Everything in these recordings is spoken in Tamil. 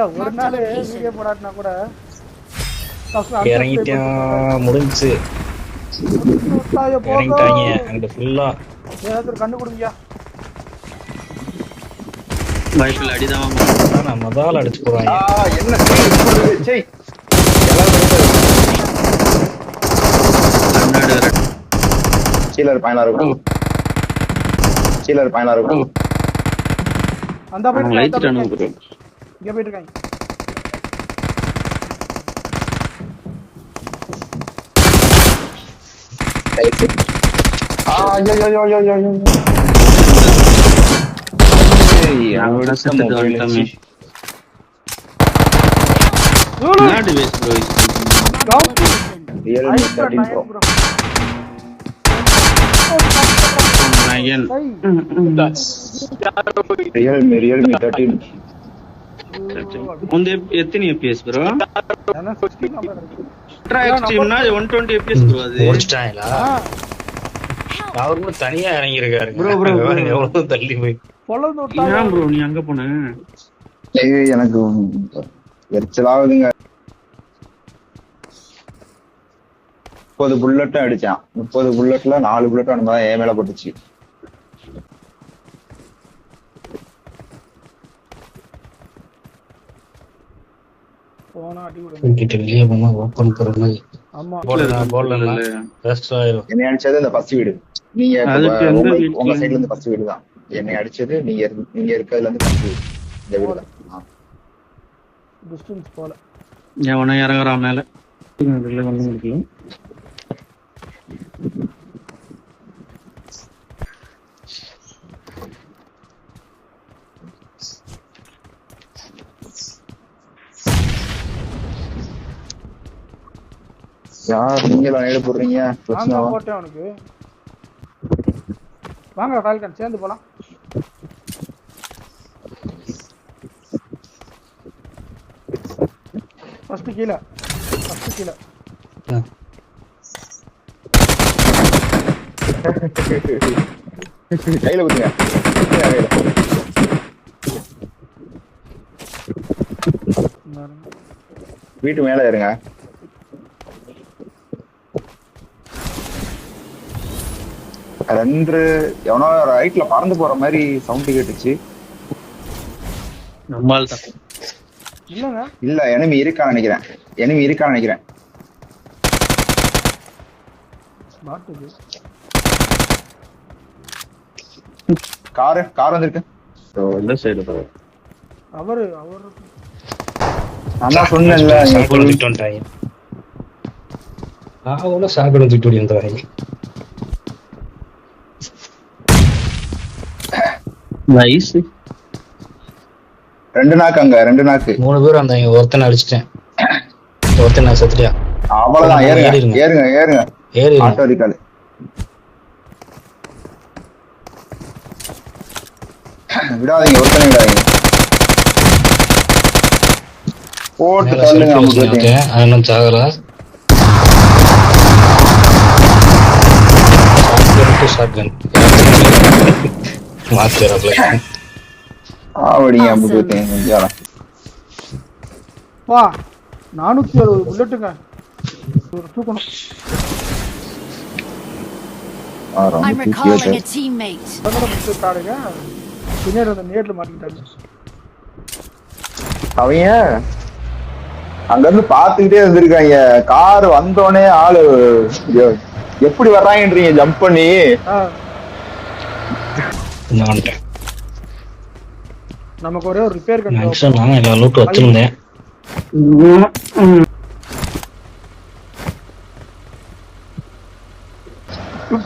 இல்ல ஒரு நாள் வீடியோ போடாட்டினா கூட இறங்கிட்டான் முடிஞ்சு இறங்கிட்டாங்க அங்கிட்ட ஃபுல்லா கண்டு கொடுங்கயா பைபிள் அடிதான் நம்ம தான் அடிச்சு போறாங்க. என்ன கீழர் பயனா இருக்கும் கீழர் பயனா இருக்கும் அந்த போயிட்டு லைட்றானு இங்க போயிட்டு இருக்காங்க. அவட செத்து வந்துட்டமே நாடி வேஸ் bro real 13 bro again real 13 ಮುಂದೆ ಎತ್ತಿನ FPS bro ultra extreme னா 120 FPS bro அது முடிச்சிட்டாங்களா அவரும் தனியா இறங்கி இருக்காரு bro எவ்வளவு தள்ளி போய் பொளந்து விட்டா ஏன் bro நீ அங்க போன எனக்கு எரிச்சலாகுதுங்க 30 புல்லட்டும் அடிச்சான் 30 புல்லட்ல 4 புல்லட் அந்த மாதிரி மேல போட்டுச்சு போனா அடி விடுங்க கிட்ட வெளியே போனா ஓபன் கர மாதிரி ஆமா போடல ரெஸ்ட் ஆயிரும். என்னை அடிச்சது இந்த ஃபர்ஸ்ட் வீடு நீங்க உங்க சைடுல இருந்து ஃபர்ஸ்ட் வீடு தான் என்னை அடிச்சது நீங்க இருக்கிறதுல இருந்து ஃபர்ஸ்ட் வீடு இந்த வீடு தான் டிஸ்டன்ஸ் போல எவனோ இறங்குறான் மேல இதுல வந்து முடியல யார் நீங்களா நேடு போடுறீங்க வாங்க போட்டேன் உனக்கு வாங்க ஃபால்கன் சேர்ந்து போலாம் ஃபர்ஸ்ட் கீழ கையில குத்துங்க வீட்டு மேல இருங்க ரெண்டு எவனோ ரைட்ல பறந்து போற மாதிரி சவுண்ட் கேட்டுச்சு நம்மால் தான் இல்லங்க இல்ல எனிமி இருக்கான்னு நினைக்கிறேன் பாட்டுக்கு கார் வந்திருக்கு இந்த சைடு bro அவரு நான் சொன்னேன்ல சாக்கடை தூக்கிட்டு வந்துட்டாங்க. அவங்களும் சாக்கடை தூக்கிட்டு வந்துட்டாங்க. நைஸ் ரெண்டு நாக்கு 3 பேர் வந்தாங்க. ஒருத்தனை அடிச்சிட்டேன். ஒருத்தனை செத்துட்டியா? அவ்வளவுதான். ஏறுங்க ஏறி ஆட்டோ ரிகால் விடாதீங்க. ஒருத்தனை விடாதீங்க. போட்டு தள்ளுங்க. அவனும் சாகல. ஷாட்கன் மாத்திரப்ல ஆவடிங்க அம்புட்டேன் கொஞ்சம் வா 460 புல்லட்டுங்க ஒரு தூக்கணும். I'm recalling a teammate. காடுங்க பின்னாடி வந்து நேர்ல மாட்டிக்கிட்டாங்க. அவங்க அங்க இருந்து பாத்துக்கிட்டே இருந்திருக்காங்க. கார் வந்தோடனே ஆளு எப்படி வர்றாங்கன்றீங்க ஜம்ப் பண்ணி. நமக்கு ஒரே ஒரு ரிப்பேர் நான் எல்லா லூட் வச்சிருந்தேன்.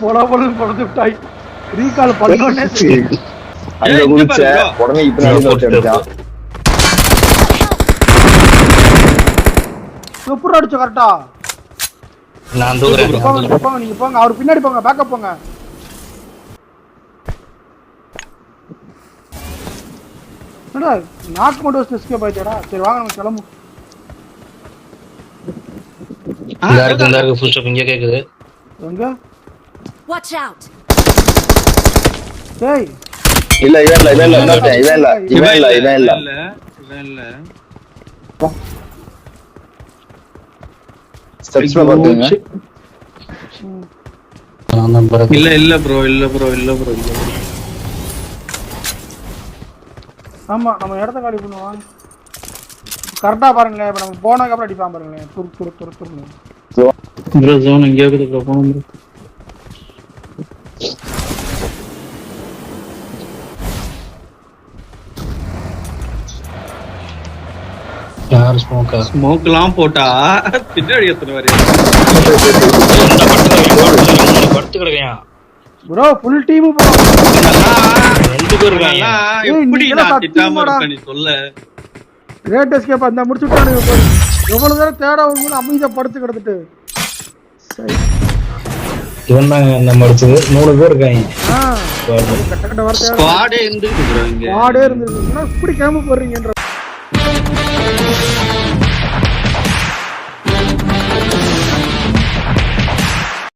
போடா பொழுது விட்டாய். ரீகால் பண்ணோன்னே அங்க குடிச்ச உடனே இப்ப அடிச்சான். எப்படி அடிச்ச கரெக்டா? நான் தூக்குறேன். நீங்க போங்க. அவர் பின்னாடி போங்க. பேக்கப் போங்க. என்னடா நாக்கு மட்டும் வச்சு எஸ்கேப் ஆயிட்டாடா. சரி வாங்க நம்ம கிளம்பு. இந்த இருக்கு ஃபுல் ஸ்டாப் இங்க கேக்குது. எங்க? Watch out. டேய் இல்ல ஸ்டெப்ஸ்ல பாத்துங்க. நான் தான் பிறகு இல்ல ப்ரோ இல்ல ப்ரோ இல்ல ப்ரோ இல்ல bro. ஆமா நம்ம இடத்த காலி பண்ணுவோம். கரெக்டா பாருங்களேன். இப்ப நம்ம போனதுக்கு அப்புறம் அடிப்பான் பாருங்களேன். துரு. ப்ரோ ஜோன் எங்க இருக்குது ப்ரோ போணும் ப்ரோ. யார் ஸ்மோக்கா ஸ்மோக்லாம் போட்டா பின்னாடி எத்தனை வரையா படுத்து கிடக்கையா ப்ரோ ஃபுல் டீம் ப்ரோ. ரெண்டு பேர் இருக்காங்க. எப்படி நீங்களா நான் திட்டாம சத்தியமாடா. இருக்க நீ சொல்ல. கிரேட் எஸ்கேப் அந்த முடிச்சு விட்டானுங்க பாரு. எவ்வளவு நேரம் தேட வரும்போது அமைதியா படுத்து கிடந்துட்டு. இவன் தான் நம்ம அடிச்சது 3 பேர் இருக்காங்க. கட்ட வார்த்தை ஸ்குவாடே இருந்துருக்கு ப்ரோ இங்க. வாடே இருந்தது. இப்படி கேம போடுறீங்கன்ற